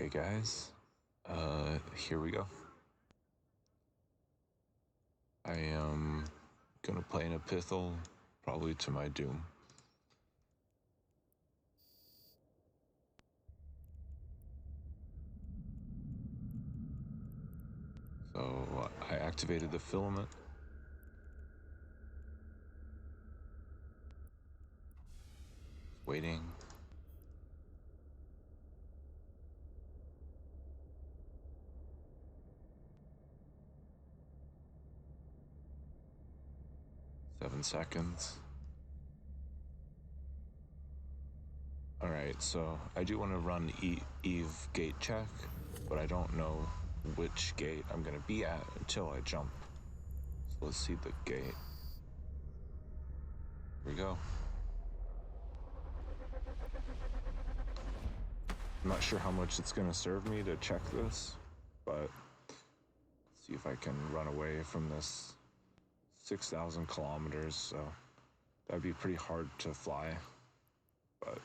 Okay, guys, here we go. I am gonna play an Epithal, probably to my doom. So I activated the filament. Waiting. Seven seconds. Alright, so I do want to run Eve gate check, but I don't know which gate I'm gonna be at until I jump. So let's see the gate. Here we go. I'm not sure how much it's gonna serve me to check this, but let's see if I can run away from this 6,000 kilometers, so that'd be pretty hard to fly, but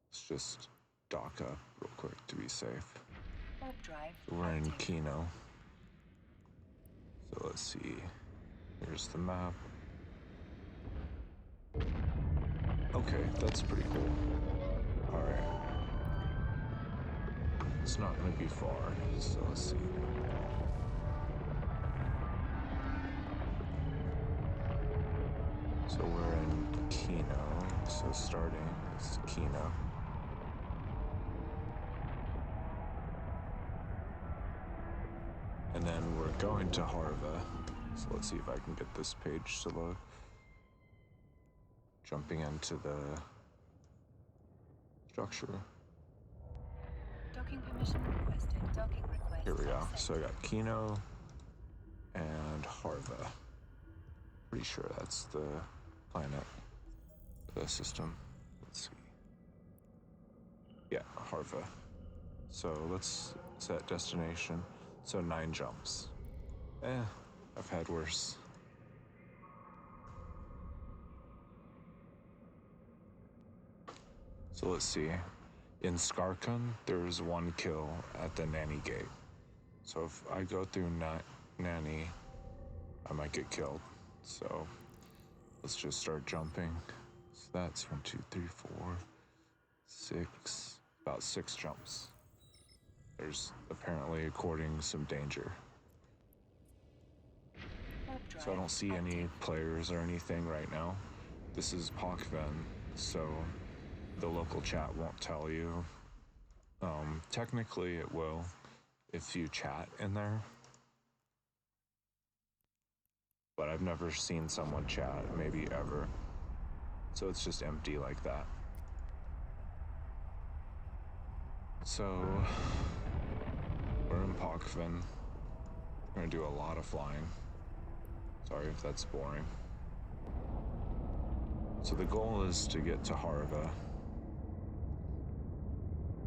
let's just dock up real quick to be safe. So we're in Kino. So let's see, here's the map. Okay, that's pretty cool. Alright. It's not gonna be far, so let's see. So we're in Kino, so starting is Kino. And then we're going to Harva. So let's see if I can get this page to load. Jumping into the structure. Docking permission requested. Docking request. Here we go. Accepted. So I got Kino and Harva. Pretty sure that's the planet, the system. Let's see. Yeah, Harva. So let's set destination. So 9 jumps. I've had worse. So let's see. In Skarkun, there's 1 kill at the Nanny gate. So if I go through Nanny, I might get killed. So let's just start jumping. So that's 1, 2, 3, 4, 6, about 6 jumps. There's apparently courting some danger. So I don't see any players or anything right now. This is Pakven, so the local chat won't tell you. Technically it will if you chat in there. But I've never seen someone chat, maybe ever. So it's just empty like that. So we're in Pakven. We're gonna do a lot of flying. Sorry if that's boring. So the goal is to get to Harva.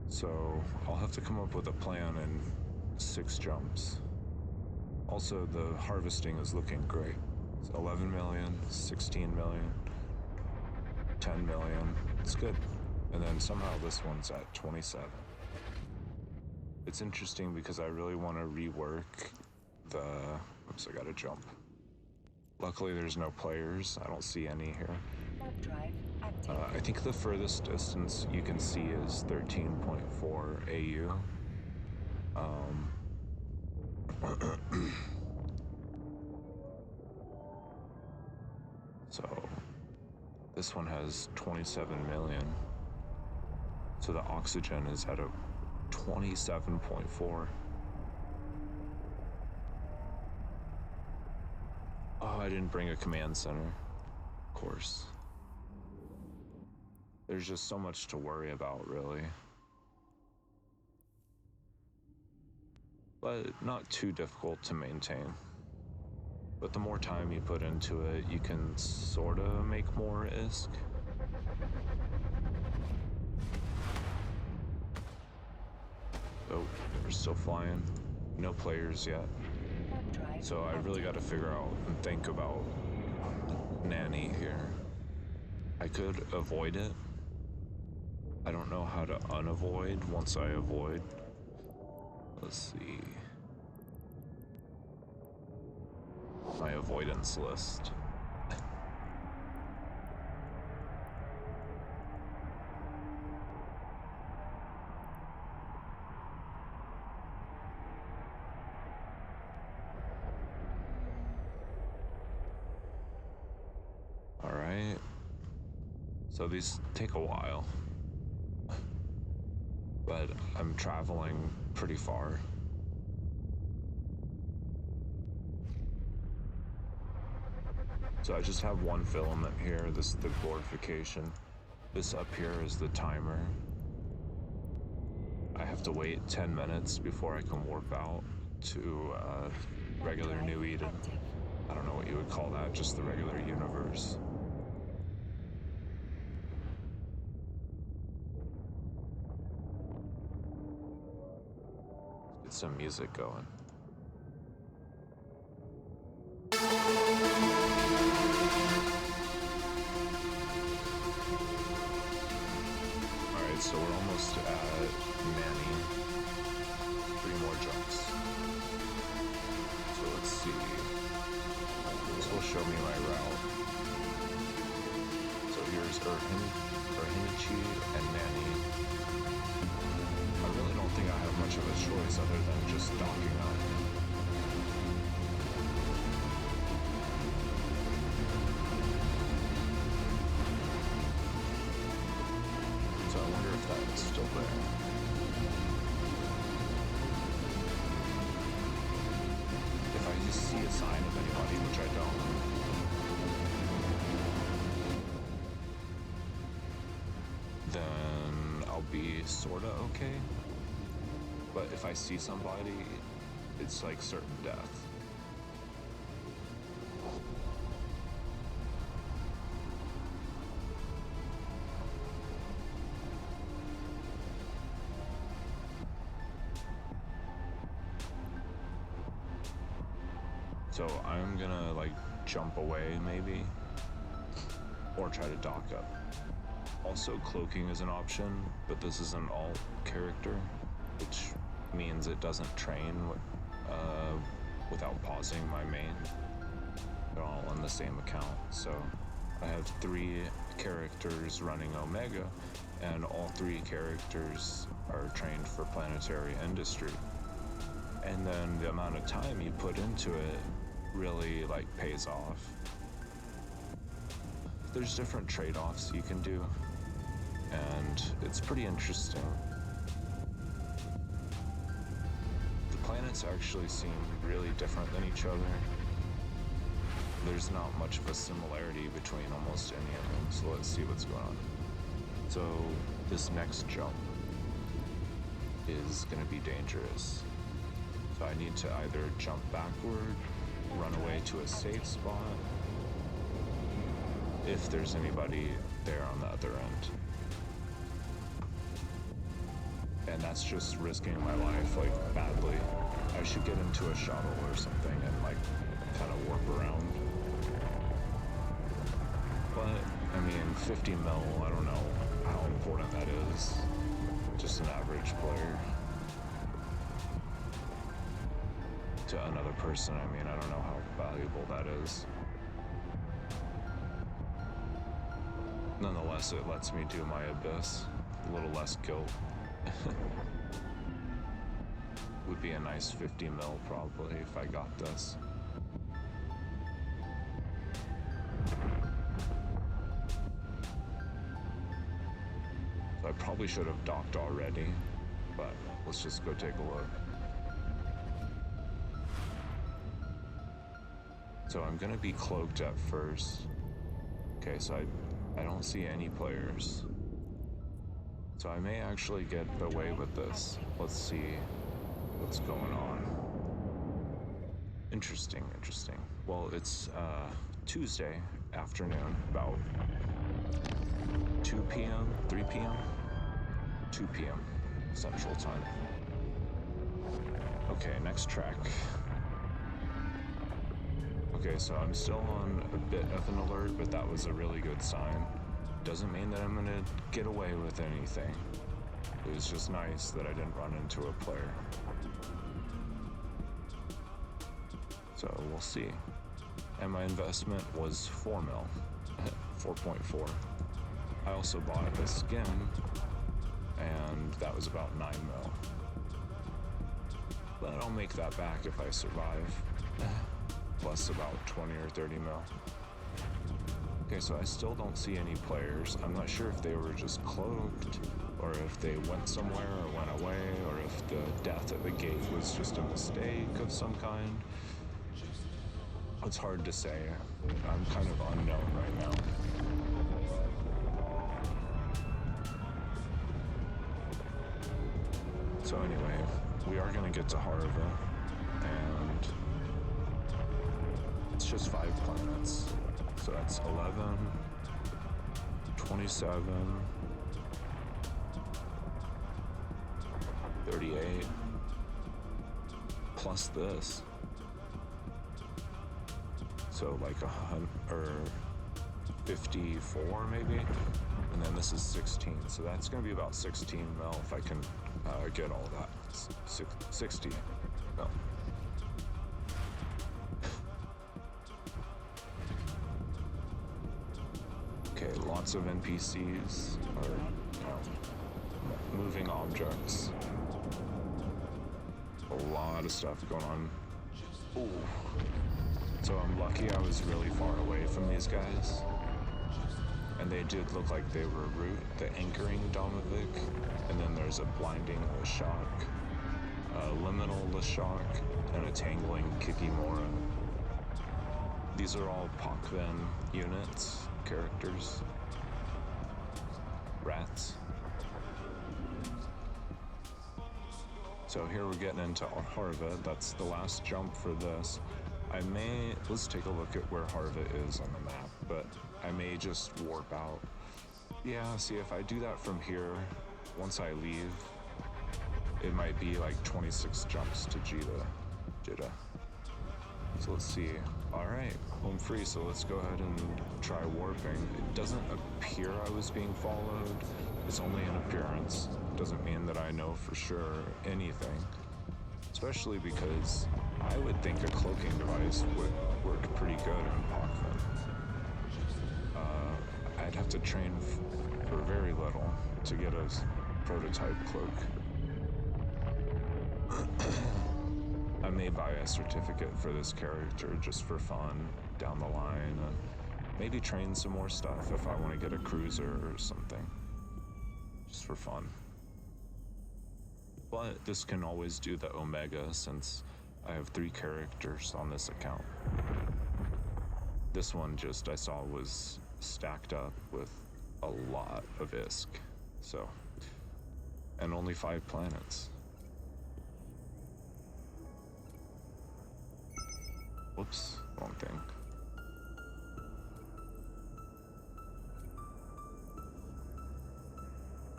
So I'll have to come up with a plan in 6 jumps. Also, the harvesting is looking great. It's 11 million, 16 million, 10 million. It's good. And then somehow this one's at 27. It's interesting because I really want to rework the... Oops, I gotta jump. Luckily, there's no players. I don't see any here. I think the furthest distance you can see is 13.4 AU. So this one has 27 million. So the oxygen is at a 27.4. Oh, I didn't bring a command center. Of course. There's just so much to worry about, really. But not too difficult to maintain. But the more time you put into it, you can sort of make more ISK. Oh, we're still flying. No players yet. So I really got to figure out and think about Nanny here. I could avoid it, I don't know how to unavoid once I avoid. Let's see. My avoidance list. All right. So these take a while, but I'm traveling pretty far. So I just have one filament here. This is the glorification. This up here is the timer. I have to wait 10 minutes before I can warp out to regular New Eden. I don't know what you would call that, just the regular universe. Let's get some music going. Alright, so we're almost at Manny. 3 more jumps. So let's see. This will show me my route. So here's Urhinichi and Manny. I really don't think I have much of a choice other than just docking up. So I wonder if that's still there. If I just see a sign of anybody, which I don't. Then I'll be sorta okay. But if I see somebody, it's like certain death. So I'm gonna like jump away maybe, or try to dock up. Also, cloaking is an option, but this is an alt character, which means it doesn't train without pausing my main. They're all on the same account, so I have 3 characters running Omega, and all 3 characters are trained for planetary industry. And then the amount of time you put into it really like pays off. There's different trade-offs you can do, and it's pretty interesting. The planets actually seem really different than each other. There's not much of a similarity between almost any of them, so let's see what's going on. So this next jump is going to be dangerous. So I need to either jump backward, run away to a safe spot, if there's anybody there on the other end. And that's just risking my life, like, badly. I should get into a shuttle or something and, like, kind of warp around. But, I mean, 50 mil, I don't know how important that is. Just an average player. To another person, I mean, I don't know how valuable that is. Nonetheless, it lets me do my abyss. A little less guilt. Would be a nice 50 mil probably if I got this. So I probably should have docked already, but let's just go take a look. So I'm gonna be cloaked at first. Okay, so I don't see any players. So I may actually get away with this. Let's see what's going on. Interesting, interesting. Well, it's Tuesday afternoon, about 2 p.m., 3 p.m., 2 p.m. Central Time. Okay, next track. Okay, so I'm still on a bit of an alert, but that was a really good sign. Doesn't mean that I'm gonna get away with anything. It was just nice that I didn't run into a player. So we'll see. And my investment was 4 mil, 4.4. I also bought a skin, and that was about 9 mil. But I'll make that back if I survive. Plus about 20 or 30 mil. Okay, so I still don't see any players. I'm not sure if they were just cloaked, or if they went somewhere or went away, or if the death at the gate was just a mistake of some kind. It's hard to say. I'm kind of unknown right now. So anyway, we are gonna get to Harva, and it's just 5 planets. So that's 11, 27, 38, plus this. So like 54 maybe, and then this is 16. So that's gonna be about 16 mil if I can get all that. 60 mil. Okay, lots of NPCs or moving objects. A lot of stuff going on. Ooh. So I'm lucky I was really far away from these guys. And they did look like they were Root, the anchoring Domovic. And then there's a blinding Lashok, a liminal Lashok, and a tangling Kikimora. These are all Pakven units, characters. Rats. So here we're getting into Harva. That's the last jump for this. Let's take a look at where Harva is on the map, but I may just warp out. Yeah, see, if I do that from here, once I leave, it might be like 26 jumps to Jita. So let's see. All right, home free, so let's go ahead and try warping. It doesn't appear I was being followed. It's only an appearance. Doesn't mean that I know for sure anything. Especially because I would think a cloaking device would work pretty good in Pakven. I'd have to train for very little to get a prototype cloak. I may buy a certificate for this character just for fun down the line, and maybe train some more stuff if I want to get a cruiser or something, just for fun. But this can always do the Omega since I have 3 characters on this account. This one just I saw was stacked up with a lot of ISK, so, and only 5 planets. Whoops, wrong thing.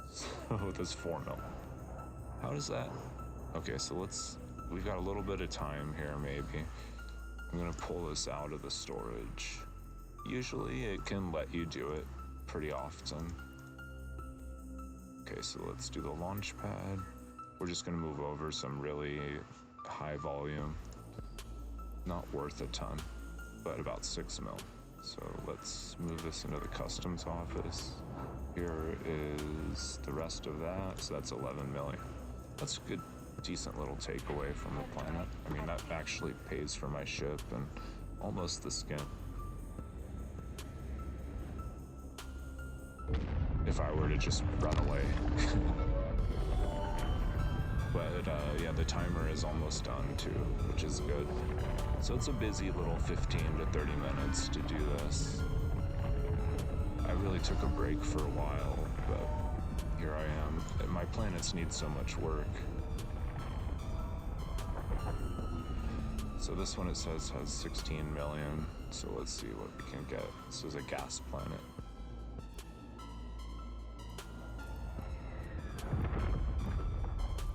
So there's 4 mil. How does that? Okay, so we've got a little bit of time here maybe. I'm gonna pull this out of the storage. Usually it can let you do it pretty often. Okay, so let's do the launch pad. We're just gonna move over some really high volume. Not worth a ton, but about 6 mil. So let's move this into the customs office. Here is the rest of that, so that's 11 million. That's a good, decent little takeaway from the planet. I mean, that actually pays for my ship and almost the skin. If I were to just run away. But yeah, the timer is almost done too, which is good. So it's a busy little 15 to 30 minutes to do this. I really took a break for a while, but here I am. My planets need so much work. So this one, it says, has 16 million. So let's see what we can get. This is a gas planet.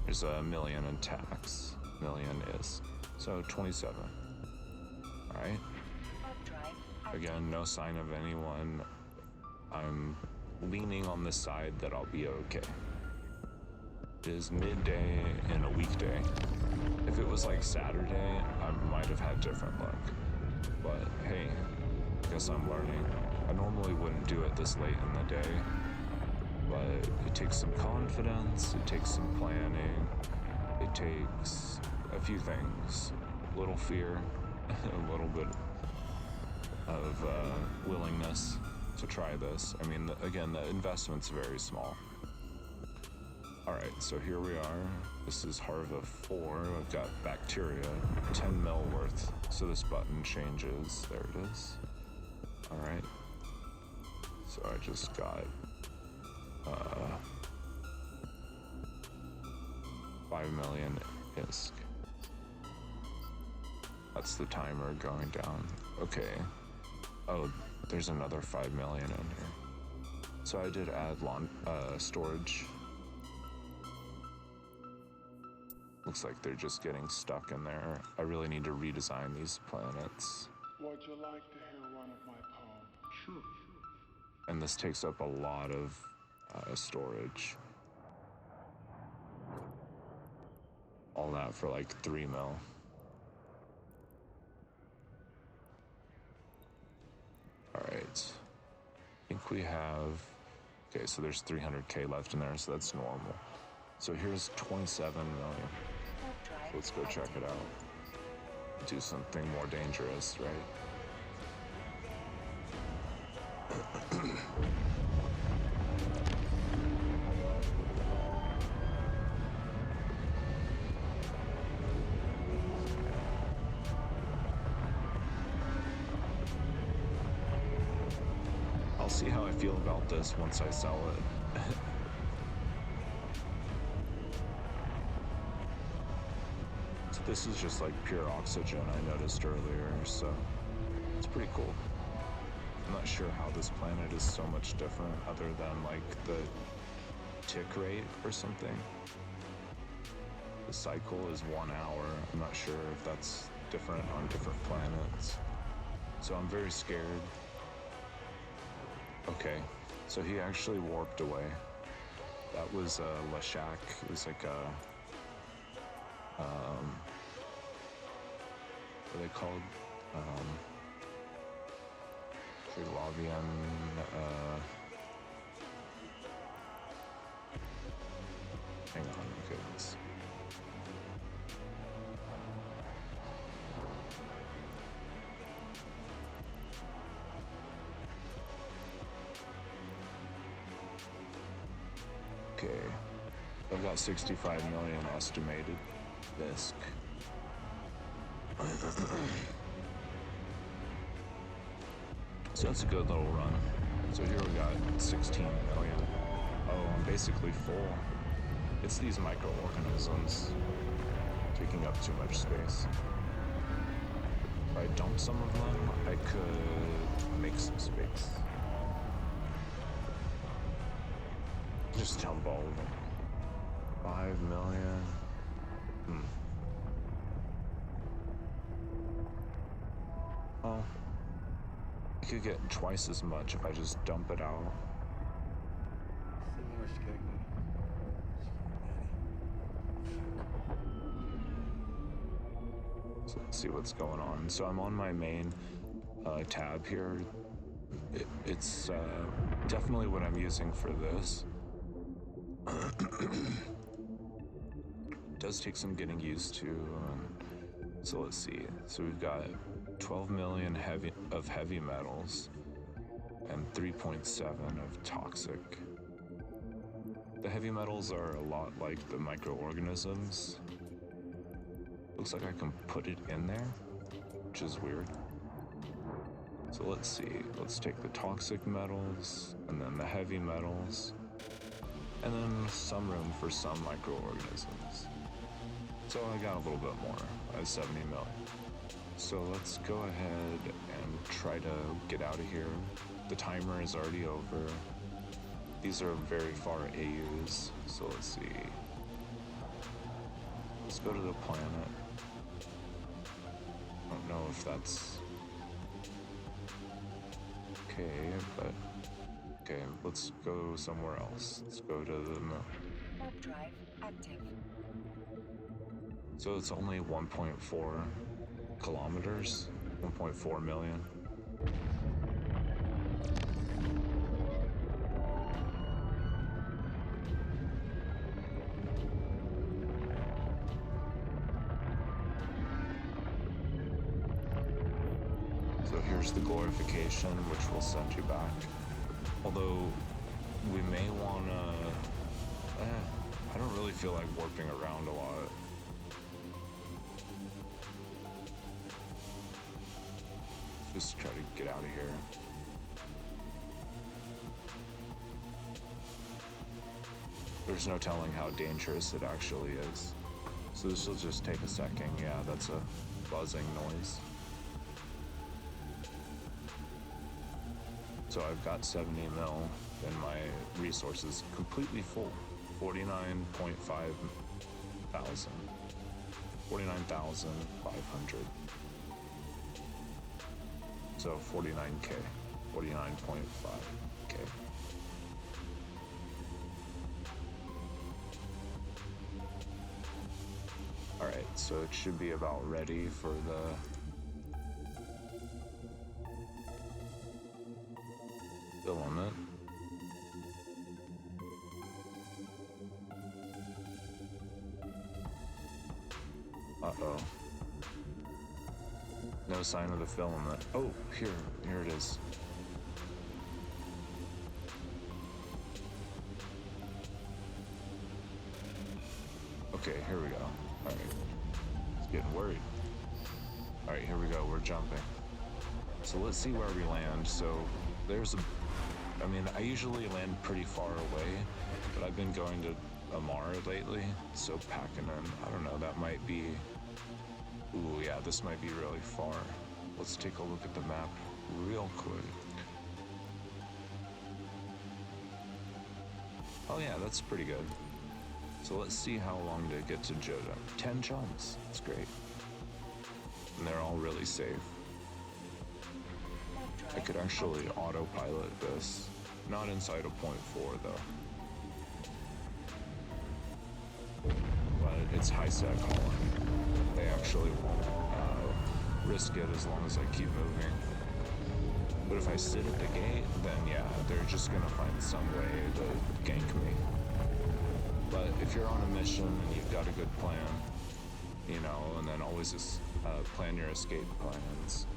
There's a million in tax, million is. So 27. All right. Again, no sign of anyone. I'm leaning on the side that I'll be okay. It is midday in a weekday. If it was like Saturday, I might have had different luck. But hey, I guess I'm learning. I normally wouldn't do it this late in the day, but it takes some confidence, it takes some planning, it takes a few things. A little fear, a little bit of willingness to try this. I mean, again, the investment's very small. Alright, so here we are. This is Harva 4. I've got bacteria, 10 mil worth. So this button changes. There it is. Alright. So I just got 5 million ISK. That's the timer going down. Okay. Oh, there's another 5 million in here. So I did add storage. Looks like they're just getting stuck in there. I really need to redesign these planets. Would you like to hear one of my poems? Sure. And this takes up a lot of storage. All that for like 3 mil. Alright. I think we have... Okay, so there's 300k left in there, so that's normal. So here's 27 million. Let's go check it out. Do something more dangerous, right? I'll see how I feel about this once I sell it. This is just like pure oxygen I noticed earlier, so it's pretty cool. I'm not sure how this planet is so much different other than like the tick rate or something. The cycle is 1 hour. I'm not sure if that's different on different planets. So I'm very scared. Okay, so he actually warped away. That was Lashak. It was like a what are they called? Trilavian, hang on, okay, let's... Okay, I've got 65 million estimated ISK. So that's a good little run. So here we got 16 million. Oh, I'm basically full. It's these microorganisms taking up too much space. If I dump some of them, I could make some space. Just dump all of them. 5 million. Well, I could get twice as much if I just dump it out. So let's see what's going on. So I'm on my main tab here. It's definitely what I'm using for this. It does take some getting used to. So let's see. So we've got 12 million heavy metals and 3.7 of toxic. The heavy metals are a lot like the microorganisms. Looks like I can put it in there, which is weird. So let's see. Let's take the toxic metals and then the heavy metals and then some room for some microorganisms. So I got a little bit more. I have 70 million. So let's go ahead and try to get out of here. The timer is already over. These are very far AUs, so let's see. Let's go to the planet. I don't know if that's okay, but Okay, let's go somewhere else. Let's go to the moon. Warp drive active. So it's only 1.4 kilometers, 1.4 million. So here's the glorification, which will send you back. Although we may wanna, I don't really feel like warping around a lot. Just try to get out of here. There's no telling how dangerous it actually is. So this will just take a second. Yeah, that's a buzzing noise. So I've got 70 mil and my resources completely full. 49.5 thousand. 49,500. So 49K. 49.5K. Alright, so it should be about ready for the filament. Uh-oh. No sign of the filament. Oh, here it is. Okay, here we go. Alright. It's getting worried. Alright, here we go. We're jumping. So let's see where we land. So there's a... I mean, I usually land pretty far away, but I've been going to Amar lately, so packing in. I don't know, that might be... Ooh, yeah, this might be really far. Let's take a look at the map real quick. Oh yeah, that's pretty good. So let's see how long to get to Jodo. 10 jumps, that's great. And they're all really safe. I could actually autopilot this. Not inside of point 4 though. But it's high sec hauling. They actually won't risk it as long as I keep moving. But if I sit at the gate, then yeah, they're just gonna find some way to gank me. But if you're on a mission and you've got a good plan, you know, and then always just plan your escape plans.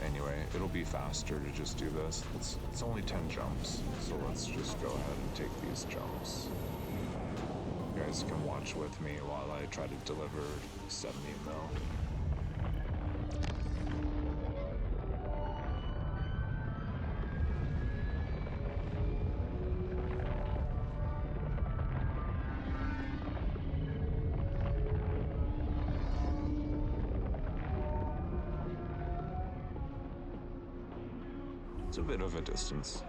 Anyway, it'll be faster to just do this. It's only 10 jumps, so let's just go ahead and take these jumps. You guys can watch with me while I try to deliver 70 mil. It's a bit of a distance.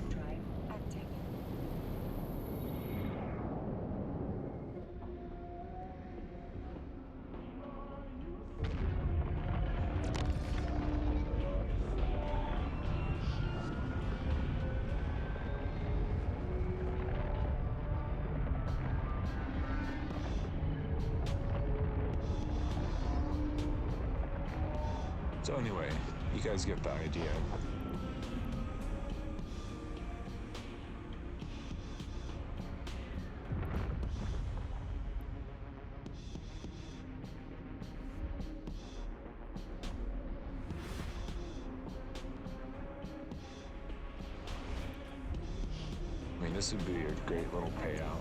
Drive active. So anyway, you guys get the idea. I mean, this would be a great little payout.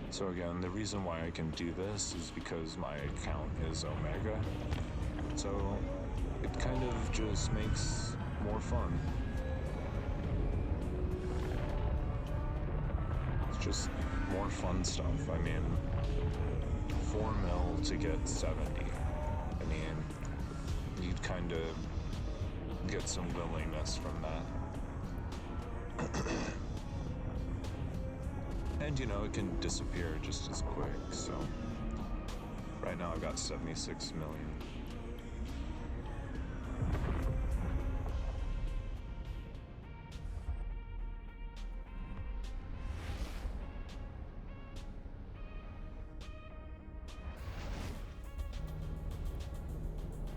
So again, the reason why I can do this is because my account is Omega. So it kind of just makes more fun. It's just more fun stuff. I mean, 4 mil to get 70. I mean, you'd kind of get some willingness from that. And you know, it can disappear just as quick, so right now I've got 76 million.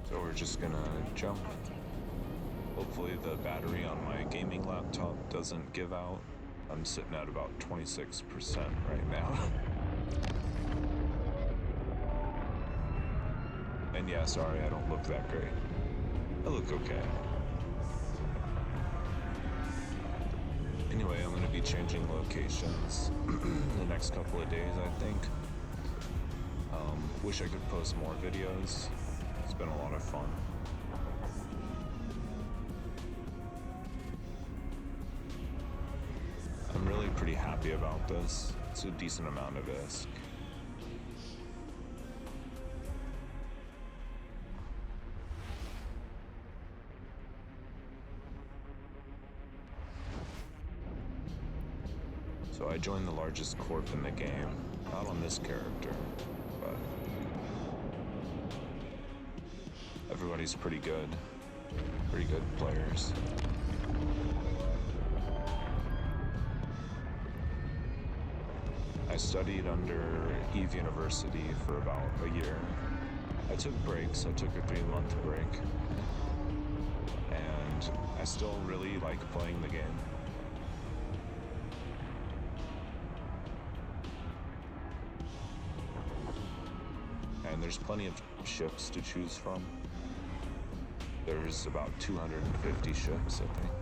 So we're just gonna jump. Hopefully the battery on my gaming laptop doesn't give out. I'm sitting at about 26% right now. And yeah, sorry, I don't look that great. I look okay. Anyway, I'm gonna be changing locations the next couple of days, I think. Wish I could post more videos. It's been a lot of fun. I'm really pretty happy about this. It's a decent amount of ISK. So I joined the largest corp in the game. Not on this character, but everybody's pretty good. Pretty good players. I studied under Eve University for about a year. I took breaks. I took a 3-month break. And I still really like playing the game. And there's plenty of ships to choose from. There's about 250 ships, I think.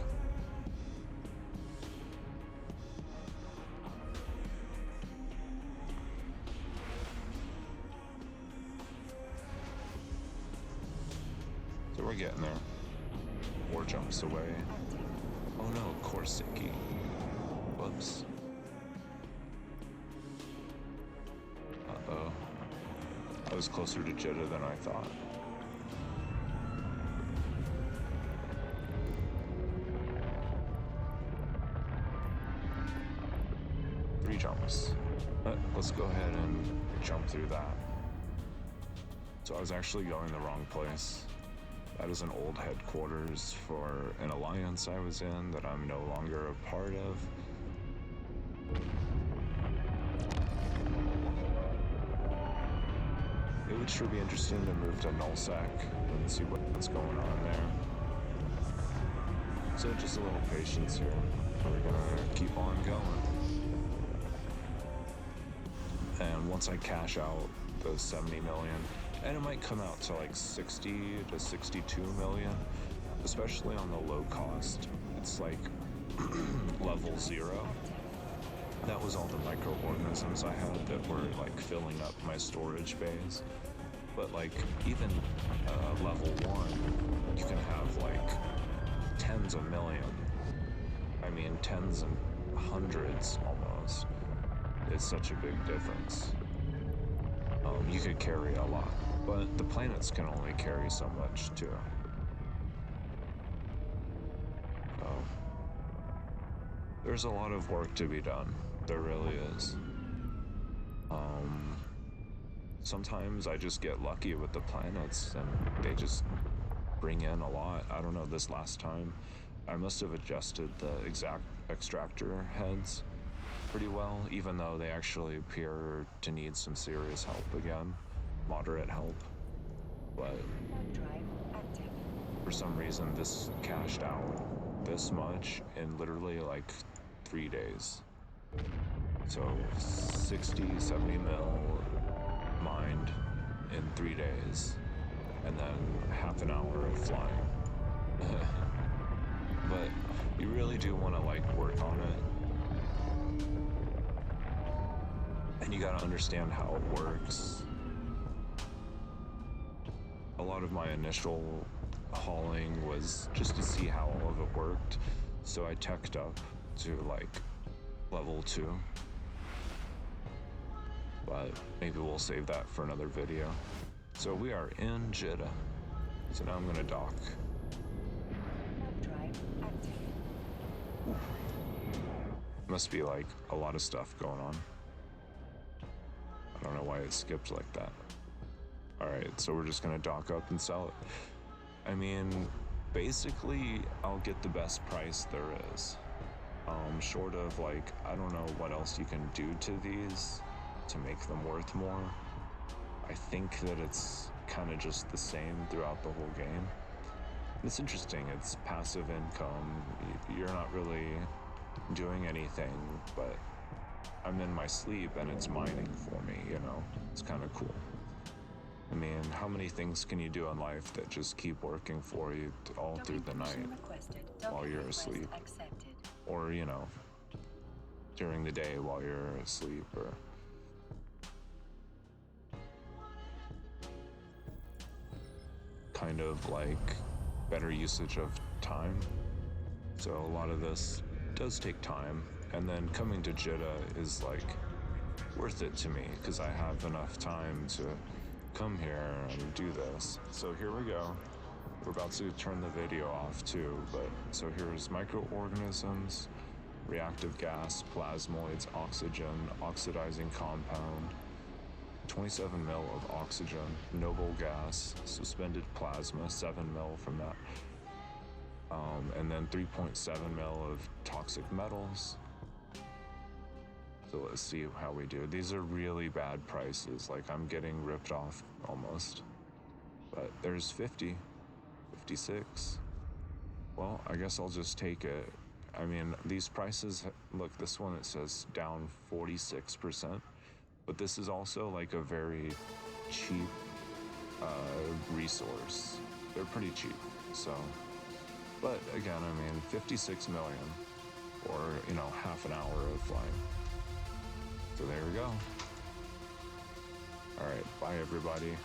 So we're getting there. 4 jumps away. Oh no, Korsiki. Whoops. Uh-oh. I was closer to Jeddah than I thought. Three jumps. Let's go ahead and jump through that. So I was actually going the wrong place. That is an old headquarters for an alliance I was in that I'm no longer a part of. It would sure be interesting to move to Nullsack and see what's going on there. So just a little patience here. We're gonna keep on going. And once I cash out those 70 million, and it might come out to like 60 to 62 million, especially on the low cost. It's like level 0. That was all the microorganisms I had that were like filling up my storage bays. But like even level 1, you can have like tens of million. I mean tens and hundreds almost. It's such a big difference. You could carry a lot, but the planets can only carry so much too. There's a lot of work to be done. There really is. Sometimes I just get lucky with the planets and they just bring in a lot. I don't know, this last time I must have adjusted the exact extractor heads pretty well, even though they actually appear to need some serious help again. Moderate help. But for some reason this cashed out this much in literally like 3 days. So 60, 70 mil mined in 3 days, and then half an hour of flying. But you really do want to like work on it, and you gotta understand how it works. A lot of my initial hauling was just to see how all of it worked, so I teched up to like level 2. But maybe we'll save that for another video. So we are in Jeddah. So now I'm gonna dock. Drive active. Must be like a lot of stuff going on. I don't know why it skipped like that. All right, so we're just gonna dock up and sell it. I mean, basically, I'll get the best price there is. Short of like, I don't know what else you can do to these to make them worth more. I think that it's kind of just the same throughout the whole game. It's interesting, it's passive income. You're not really doing anything, but I'm in my sleep and it's mining for me, you know? It's kind of cool. I mean, how many things can you do in life that just keep working for you all through the night while you're asleep? Or, you know, during the day while you're asleep, or kind of like better usage of time. So a lot of this does take time, and then coming to Jeddah is like worth it to me because I have enough time to come here and do this. So here we go. We're about to turn the video off too, but so here's microorganisms, reactive gas, plasmoids, oxygen, oxidizing compound, 27 mil of oxygen, noble gas, suspended plasma, 7 mil from that, and then 3.7 mil of toxic metals. So let's see how we do. These are really bad prices, like I'm getting ripped off almost. But there's 50, 56. Well, I guess I'll just take it. I mean, these prices, look, this one, it says down 46%, but this is also like a very cheap resource. They're pretty cheap, so. But again, I mean, 56 million, or, you know, half an hour of flying. So there we go. All right, bye everybody.